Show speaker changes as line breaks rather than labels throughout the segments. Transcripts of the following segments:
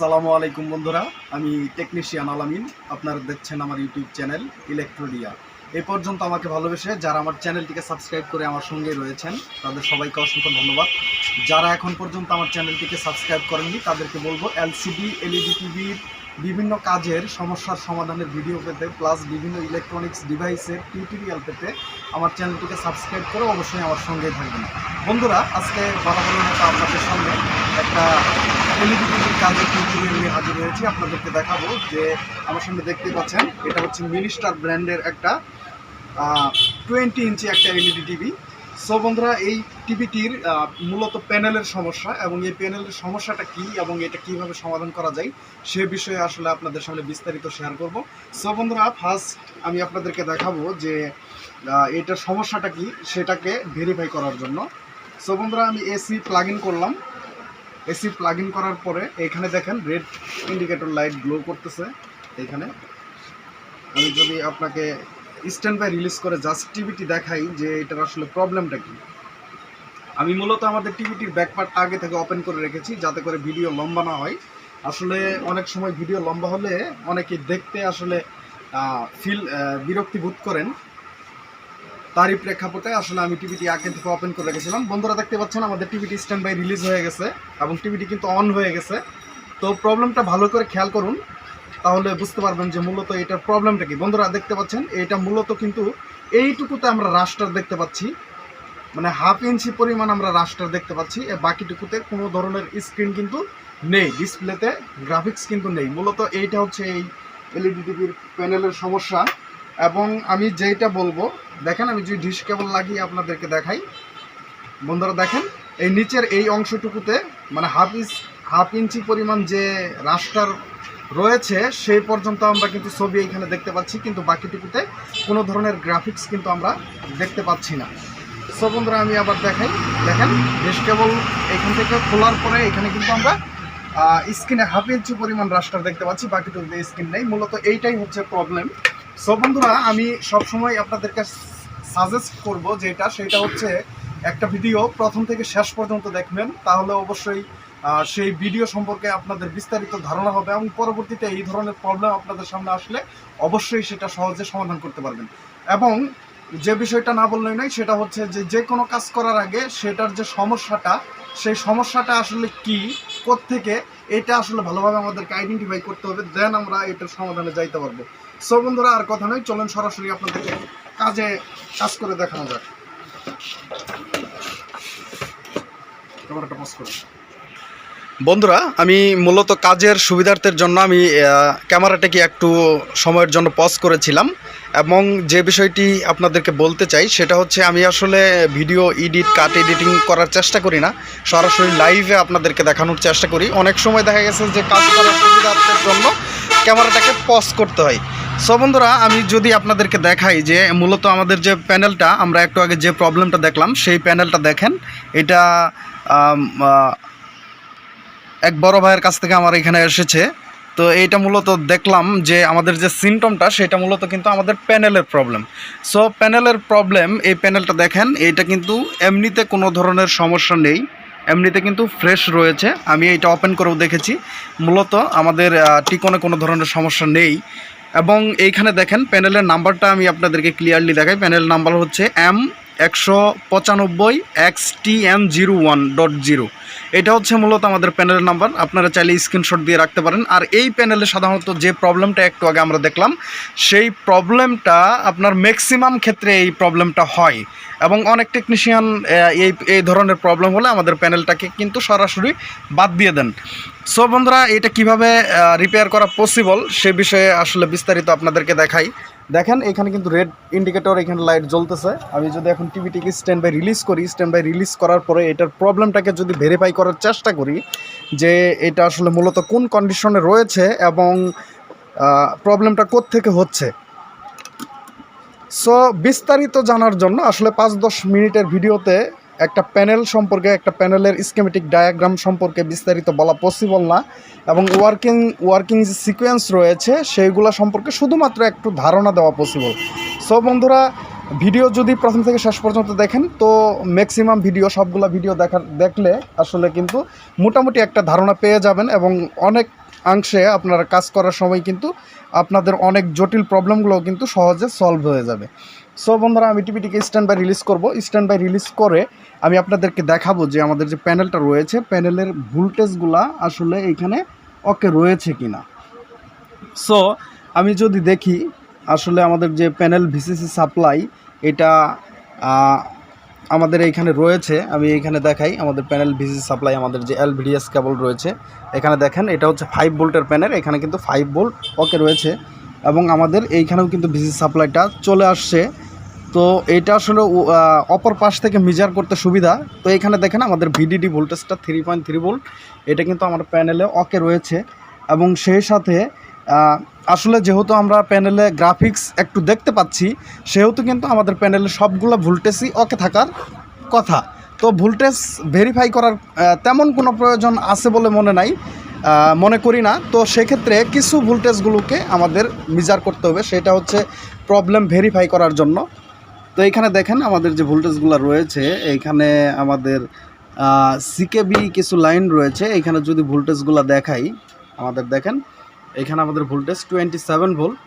আসসালামু আলাইকুম বন্ধুরা, আমি টেকনিশিয়ান আলামিন। আপনারা দেখছেন আমার ইউটিউব চ্যানেল ইলেকট্রোডিয়া। এই পর্যন্ত আমাকে ভালোবেসে যারা আমার চ্যানেলটিকে সাবস্ক্রাইব করে আমার সঙ্গে রয়েছেন তাদের সবাইকে অসংখ্য ধন্যবাদ। যারা এখন পর্যন্ত আমার চ্যানেলটিকে সাবস্ক্রাইব করেননি তাদেরকে বলবো এলসিডি এলইডি টিভির বিভিন্ন কাজের সমস্যার সমাধানের ভিডিও পেতে প্লাস বিভিন্ন ইলেকট্রনিক্স ডিভাইসের টিউটোরিয়াল পেতে আমার চ্যানেলটিকে সাবস্ক্রাইব করে অবশ্যই আমার সঙ্গেই থাকবেন। বন্ধুরা, আজকে বরাবরের মতো আপনাদের সামনে একটা এলইডি টিভির কাজের টিউটোরিয়াল নিয়ে হাজির হয়েছি। আপনাদেরকে দেখাবো যে আমার সামনে দেখতে পাচ্ছেন এটা হচ্ছে মিনিস্টার ব্র্যান্ডের একটা 20 ইঞ্চি একটা এলইডি টিভি। সো বন্ধুরা, এই টিভিটির মূলত প্যানেলের সমস্যা এবং এই প্যানেলের সমস্যাটা কি এবং এটা কিভাবে সমাধান করা যায় সে বিষয়ে আসলে আপনাদের সামনে বিস্তারিত শেয়ার করব। সো বন্ধুরা, ফার্স্ট আমি আপনাদেরকে দেখাবো যে এটার সমস্যাটা কি সেটাকে ভেরিফাই করার জন্য। সো বন্ধুরা, আমি এসি প্লাগ ইন করলাম। এসি প্লাগ ইন করার পরে এখানে দেখেন রেড ইন্ডিকেটর লাইট গ্লো করতেছে। এখানে আমি যদি আপনাকে স্ট্যান্ড বাই রিলিজ করে জাস্ট টিভিটি দেখাই যে এটার আসলে প্রবলেমটা কি। আমি মূলত আমাদের টিভিটির ব্যাকপার্টটা আগে থেকে ওপেন করে রেখেছি যাতে করে ভিডিও লম্বা না হয়। আসলে অনেক সময় ভিডিও লম্বা হলে অনেকে দেখতে আসলে বিরক্তি বোধ করেন। তারই প্রেক্ষাপটে আসলে আমি টিভিটি আগে থেকে ওপেন করে রেখেছিলাম। বন্ধুরা দেখতে পাচ্ছেন আমাদের টিভিটি স্ট্যান্ড বাই রিলিজ হয়ে গেছে এবং টিভিটি কিন্তু অন হয়ে গেছে। তো প্রবলেমটা ভালো করে খেয়াল করুন, তাহলে বুঝতে পারবেন যে মূলত এটার প্রবলেমটা কি। বন্ধুরা দেখতে পাচ্ছেন এটা মূলত কিন্তু এইটুকুতে আমরা রাস্টার দেখতে পাচ্ছি, মানে হাফ ইঞ্চি পরিমাণ আমরা রাস্টার দেখতে পাচ্ছি। বাকিটুকুতে কোনো ধরনের স্ক্রিন কিন্তু নেই, ডিসপ্লেতে গ্রাফিক্স কিন্তু নেই। মূলত এইটা হচ্ছে এই এলইডি টিভির প্যানেলের সমস্যা। এবং আমি যেটা বলবো দেখেন, আমি যদি ডিশ কেবল লাগিয়ে আপনাদেরকে দেখাই, বন্ধুরা দেখেন এই নিচের এই অংশটুকুতে মানে হাফ ইঞ্চি পরিমাণ যে রাস্টার রয়েছে সেই পর্যন্ত আমরা কিন্তু ছবি এইখানে দেখতে পাচ্ছি, কিন্তু বাকিটুকুতে কোনো ধরনের গ্রাফিক্স কিন্তু আমরা দেখতে পাচ্ছি না। সো বন্ধুরা আমি আবার দেখাই, দেখেন ডিশ কেবল এখান থেকে খোলার পরে এখানে কিন্তু আমরা স্ক্রিনে হাফ ইঞ্চি পরিমাণ রাস্টার দেখতে পাচ্ছি, বাকিটুকুতে স্ক্রিন নেই। মূলত এইটাই হচ্ছে প্রবলেম। সো বন্ধুরা, আমি সবসময় আপনাদেরকে সাজেস্ট করব যেটা সেটা হচ্ছে একটা ভিডিও প্রথম থেকে শেষ পর্যন্ত দেখবেন, তাহলে অবশ্যই সেই ভিডিও সম্পর্কে আপনাদের বিস্তারিত ধারণা হবে এবং পরবর্তীতে এই ধরনের প্রবলেম আপনাদের সামনে আসলে অবশ্যই সেটা সহজে সমাধান করতে পারবেন। এবং যে বিষয়টা না বললেই নয় সেটা হচ্ছে যে কোনো কাজ করার আগে সেটার যে সমস্যাটা সেই সমস্যাটা আসলে কি, কোত্থেকে, এটা আসলে ভালোভাবে আমাদেরকে আইডেন্টিফাই করতে হবে, দেন আমরা এটার সমাধানে যাইতে পারবো। সো বন্ধুরা, আর কথা নয়, চলেন সরাসরি আপনাদেরকে কাজ করে দেখানো যাক। ক্যামেরাটা পজ করুন। বন্ধুরা, আমি মূলত কাজের সুবিধার্থের জন্য আমি ক্যামেরাটাকে একটু সময়ের জন্য পজ করেছিলাম এবং যে বিষয়টি আপনাদেরকে বলতে চাই সেটা হচ্ছে আমি আসলে ভিডিও কাট এডিটিং করার চেষ্টা করি না, সরাসরি লাইভে আপনাদেরকে দেখানোর চেষ্টা করি। অনেক সময় দেখা গেছে যে কাজ করার সুবিধার্থের জন্য ক্যামেরাটাকে পজ করতে হয়। সো বন্ধুরা, আমি যদি আপনাদেরকে দেখাই যে মূলত আমাদের যে প্যানেলটা আমরা একটু আগে যে প্রবলেমটা দেখলাম সেই প্যানেলটা দেখেন, এটা এক বড় ভাইয়ের কাছ থেকে আমার এখানে এসেছে। তো এইটা মূলত দেখলাম যে আমাদের যে সিমটমটা সেটা মূলত কিন্তু আমাদের প্যানেলের প্রবলেম। সো প্যানেলের প্রবলেম, এই প্যানেলটা দেখেন এটা কিন্তু এমনিতে কোনো ধরনের সমস্যা নেই, এমনিতে কিন্তু ফ্রেশ রয়েছে। আমি এইটা ওপেন করেও দেখেছি, মূলত আমাদের টিকনে কোনো ধরনের সমস্যা নেই। এবং এইখানে দেখেন প্যানেলের নাম্বারটা আমি আপনাদেরকে ক্লিয়ারলি দেখাই। প্যানেল নাম্বার হচ্ছে M195XTN01.0। এটা হচ্ছে মূলত আমাদের প্যানেলের নাম্বার। আপনারা চাইলে স্ক্রিনশট দিয়ে রাখতে পারেন। আর এই প্যানেলে সাধারণত যে প্রবলেমটা একটু আগে আমরা দেখলাম সেই প্রবলেমটা আপনার ম্যাক্সিমাম ক্ষেত্রে এই প্রবলেমটা হয় এবং অনেক টেকনিশিয়ান এই ধরনের প্রবলেম হলে আমাদের প্যানেলটাকে কিন্তু সরাসরি বাদ দিয়ে দেন। সো বন্ধুরা, এটা কিভাবে রিপেয়ার করা পসিবল সে বিষয়ে আসলে বিস্তারিত আপনাদেরকে দেখাই। দেখেন এখানে কিন্তু রেড ইন্ডিকেটর এখানে লাইট জ্বলতেছে। আমি যদি এখন টিভিটিকে স্ট্যান্ড বাই রিলিজ করি, স্ট্যান্ড বাই রিলিজ করার পরে এটার প্রবলেমটাকে যদি ভেরিফাই করার চেষ্টা করি যে এটা আসলে মূলত কোন কন্ডিশনে রয়েছে এবং প্রবলেমটা কোত্থেকে হচ্ছে। সো বিস্তারিত জানার জন্য আসলে 5-10 মিনিটের ভিডিওতে একটা প্যানেল সম্পর্কে, একটা প্যানেলের স্কিমেটিক ডায়াগ্রাম সম্পর্কে বিস্তারিত বলা পসিবল না, এবং ওয়ার্কিং যে সিকোয়েন্স রয়েছে সেইগুলো সম্পর্কে শুধুমাত্র একটু ধারণা দেওয়া পসিবল। সো বন্ধুরা, ভিডিও যদি প্রথম থেকে শেষ পর্যন্ত দেখেন তো ম্যাক্সিমাম ভিডিও, সবগুলো ভিডিও দেখলে আসলে কিন্তু মোটামুটি একটা ধারণা পেয়ে যাবেন, এবং অনেক অংশে আপনারা কাজ করার সময় কিন্তু আপনাদের অনেক জটিল প্রবলেমগুলোও কিন্তু সহজে সলভ হয়ে যাবে। সো বন্ধুরা, আমি টিভিটিকে স্ট্যান্ড বাই রিলিজ করব। স্ট্যান্ড বাই রিলিজ করে আমি আপনাদেরকে দেখাবো যে আমাদের যে প্যানেলটা রয়েছে, প্যানেলের ভোল্টেজগুলা আসলে এইখানে ওকে রয়েছে কিনা। সো আমি যদি দেখি আসলে আমাদের যে প্যানেল ভিসিসি সাপ্লাই, এটা আমাদের এইখানে রয়েছে। আমি এইখানে দেখাই আমাদের প্যানেল ভিসিসি সাপ্লাই, আমাদের যে এলভিডিএস কেবল রয়েছে এখানে দেখেন, এটা হচ্ছে 5 ভোল্টের প্যানেল, এখানে কিন্তু 5 ভোল্ট ওকে রয়েছে, এবং আমাদের এইখানেও কিন্তু ভিসিসি সাপ্লাইটা চলে আসছে। তো এইটা আসলে অপর পাশ থেকে মেজার করতে সুবিধা। তো এইখানে দেখেন আমাদের ভিডিডি ভোল্টেজটা 3.3 ভোল্ট, এটা কিন্তু আমার প্যানেলে ওকে রয়েছে। এবং সেই সাথে আসলে যেহেতু আমরা প্যানেলে গ্রাফিক্স একটু দেখতে পাচ্ছি, সেহেতু কিন্তু আমাদের প্যানেলে সবগুলো ভোল্টেজই ওকে থাকার কথা। তো ভোল্টেজ ভেরিফাই করার তেমন কোনো প্রয়োজন আছে বলে মনে করি না। তো সেক্ষেত্রে কিছু ভোল্টেজগুলোকে আমাদের মেজার করতে হবে, সেটা হচ্ছে প্রবলেম ভেরিফাই করার জন্য। তো এইখানে দেখেন আমাদের যে ভোল্টেজগুলো রয়েছে, এইখানে আমাদের সিকেবি কিছু লাইন রয়েছে। এইখানে যদি ভোল্টেজগুলো দেখাই, আমাদের দেখেন এখানে আমাদের ভোল্টেজ 27 ভোল্ট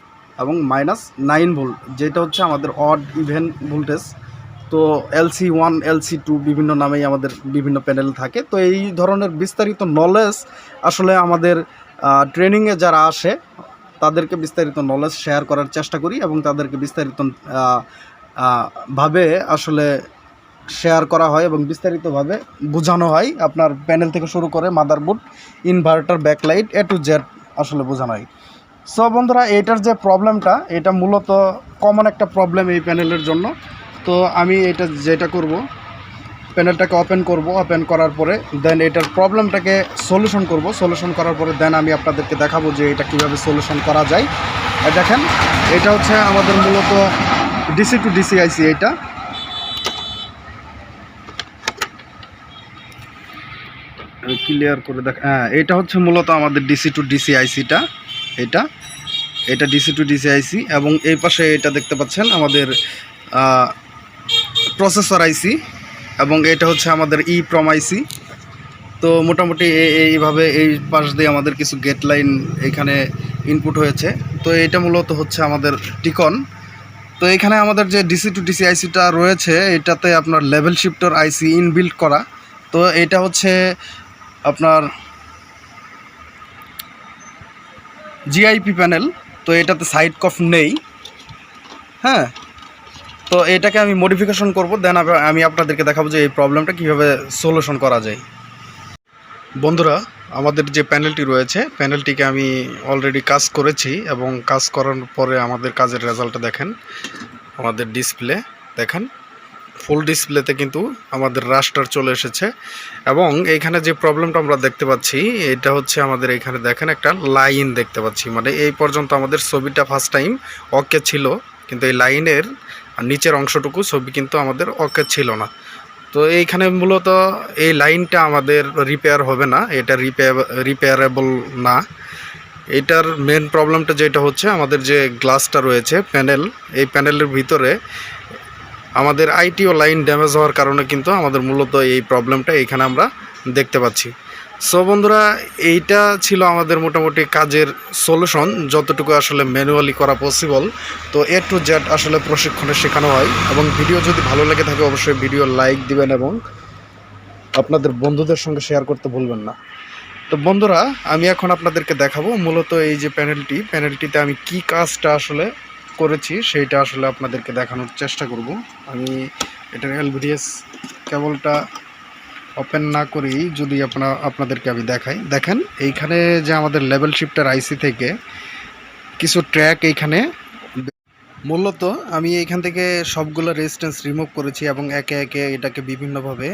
এবং -9 ভোল্ট, যেটা হচ্ছে আমাদের অড ইভেন ভোল্টেজ। তো LC1 LC2 বিভিন্ন নামেই আমাদের বিভিন্ন প্যানেল থাকে। তো এই ধরনের বিস্তারিত নলেজ আসলে আমাদের ট্রেনিংয়ে যারা আসে তাদেরকে বিস্তারিত নলেজ শেয়ার করার চেষ্টা করি, এবং তাদেরকে বিস্তারিত ভাবে আসলে শেয়ার করা হয় এবং বিস্তারিতভাবে বোঝানো হয়। আপনার প্যানেল থেকে শুরু করে motherboard, inverter, backlight, A to Z আসলে বোঝানো হয়। সো বন্ধুরা, এইটার যে প্রবলেমটা, এটা মূলত কমন একটা প্রবলেম এই প্যানেলের জন্য। তো আমি যেটা করব, প্যানেলটাকে ওপেন করব, ওপেন করার পরে দেন এটার প্রবলেমটাকে সলিউশন করব। সলিউশন করার পরে দেন আমি আপনাদেরকে দেখাবো যে এটা কীভাবে সলিউশন করা যায়। দেখেন, এটা হচ্ছে আমাদের মূলত ডিসি টু ডিসি আইসি। এটা ক্লিয়ার করে দেখ, হ্যাঁ, এটা হচ্ছে মূলত আমাদের ডিসি টু ডিসি আইসিটা। এটা ডিসি টু ডিসি আইসি, এবং এই পাশে এটা দেখতে পাচ্ছেন আমাদের প্রসেসর আইসি, এবং এটা হচ্ছে আমাদের ইপ্রম আইসি। তো মোটামুটি এইভাবে এই পাশ দিয়ে আমাদের কিছু গেট লাইন এখানে ইনপুট হয়েছে। তো এটা মূলত হচ্ছে আমাদের টিকন। তো এখানে আমাদের যে ডিসি টু ডিসি আইসিটা রয়েছে, এটাতে আপনার লেভেল শিফটার আইসি ইনবিল্ট করা। তো এটা হচ্ছে আপনার জিআইপি প্যানেল। তো এটাতে সাইড কফ নেই, হ্যাঁ। তো এটাকে আমি মডিফিকেশন করব, দেন আমি আপনাদেরকে দেখাবো যে এই প্রবলেমটা কীভাবে সলিউশন করা যায়। বন্ধুরা, আমাদের যে প্যানেলটি রয়েছে, প্যানেলটিকে আমি অলরেডি কাজ করেছি, এবং কাজ করার পরে আমাদের কাজের রেজাল্টটা দেখেন। আমাদের ডিসপ্লে দেখেন, ফুল ডিসপ্লেতে কিন্তু আমাদের রাস্টার চলে এসেছে। এবং এইখানে যে প্রবলেমটা আমরা দেখতে পাচ্ছি, এটা হচ্ছে আমাদের এখানে দেখেন একটা লাইন দেখতে পাচ্ছি। মানে এই পর্যন্ত আমাদের ছবিটা ফার্স্ট টাইম ওকে ছিল, কিন্তু এই লাইনের নিচের অংশটুকু ছবি কিন্তু আমাদের ওকে ছিল না। তো এইখানে মূলত এই লাইনটা আমাদের রিপেয়ার হবে না, এটা রিপেয়ারেবল না। এটার মেন প্রবলেমটা যেটা হচ্ছে, আমাদের যে গ্লাসটা রয়েছে প্যানেল, এই প্যানেলের ভিতরে আমাদের আইটিও লাইন ড্যামেজ হওয়ার কারণে কিন্তু আমাদের মূলত এই প্রবলেমটা এইখানে আমরা দেখতে পাচ্ছি। সো বন্ধুরা, এইটা ছিল আমাদের মোটামুটি কাজের সলিউশন, যতটুকু আসলে ম্যানুয়ালি করা পসিবল। তো A to Z আসলে প্রশিক্ষণে শেখানো হয়। এবং ভিডিও যদি ভালো লেগে থাকে অবশ্যই ভিডিও লাইক দিবেন এবং আপনাদের বন্ধুদের সঙ্গে শেয়ার করতে ভুলবেন না। তো বন্ধুরা, আমি এখন আপনাদেরকে দেখাবো মূলত এই যে প্যানেলটিতে আমি কি কাজটা আসলে করেছি সেইটা আসলে আপনাদেরকে দেখানোর চেষ্টা করব। আমি এটার এলভিডিএস কেবলটা ওপেন না করেই যদি আপনাদেরকে আমি দেখাই, দেখেন এইখানে যে আমাদের লেভেল শিফটার আইসি থেকে কিছু ট্র্যাক এইখানে মূলত আমি এইখান থেকে সবগুলো রেজিস্ট্যান্স রিমুভ করেছি, এবং একে একে এটাকে বিভিন্নভাবে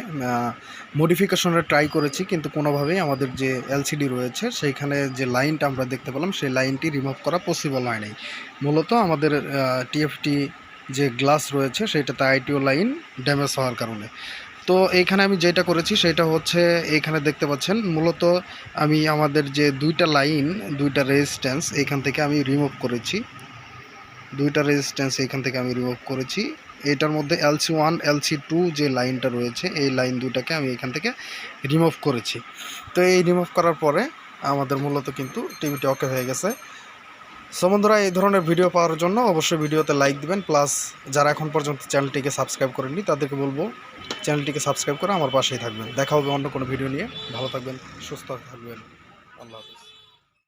মডিফিকেশনে ট্রাই করেছি, কিন্তু কোনোভাবেই আমাদের যে এলসিডি রয়েছে সেইখানে যে লাইনটা আমরা দেখতে পেলাম সেই লাইনটি রিমুভ করা পসিবল হয় নাই। মূলত আমাদের টিএফটি যে গ্লাস রয়েছে সেইটাতে আইটিও লাইন ড্যামেজ হওয়ার কারণে। তো এইখানে আমি যেটা করেছি সেটা হচ্ছে এইখানে দেখতে পাচ্ছেন মূলত আমি আমাদের যে দুইটা রেজিস্ট্যান্স এইখান থেকে আমি রিমুভ করেছি, এটার মধ্যে LC1 LC2 যে লাইনটা রয়েছে এই লাইন দুইটাকে আমি এখান থেকে রিমুভ করেছি। তো এই রিমুভ করার পরে আমাদের মূলত কিন্তু টিভিটি ওকে হয়ে গেছে। সো বন্ধুরা, এই ধরনের ভিডিও পাওয়ার জন্য অবশ্যই ভিডিওতে লাইক দিবেন, প্লাস যারা এখন পর্যন্ত চ্যানেলটিকে সাবস্ক্রাইব করেননি তাদেরকে বলবো চ্যানেলটিকে সাবস্ক্রাইব করে আমার পাশেই থাকবেন। দেখা হবে অন্য কোনো ভিডিও নিয়ে। ভালো থাকবেন, সুস্থ থাকবেন, আল্লাহ হাফেজ।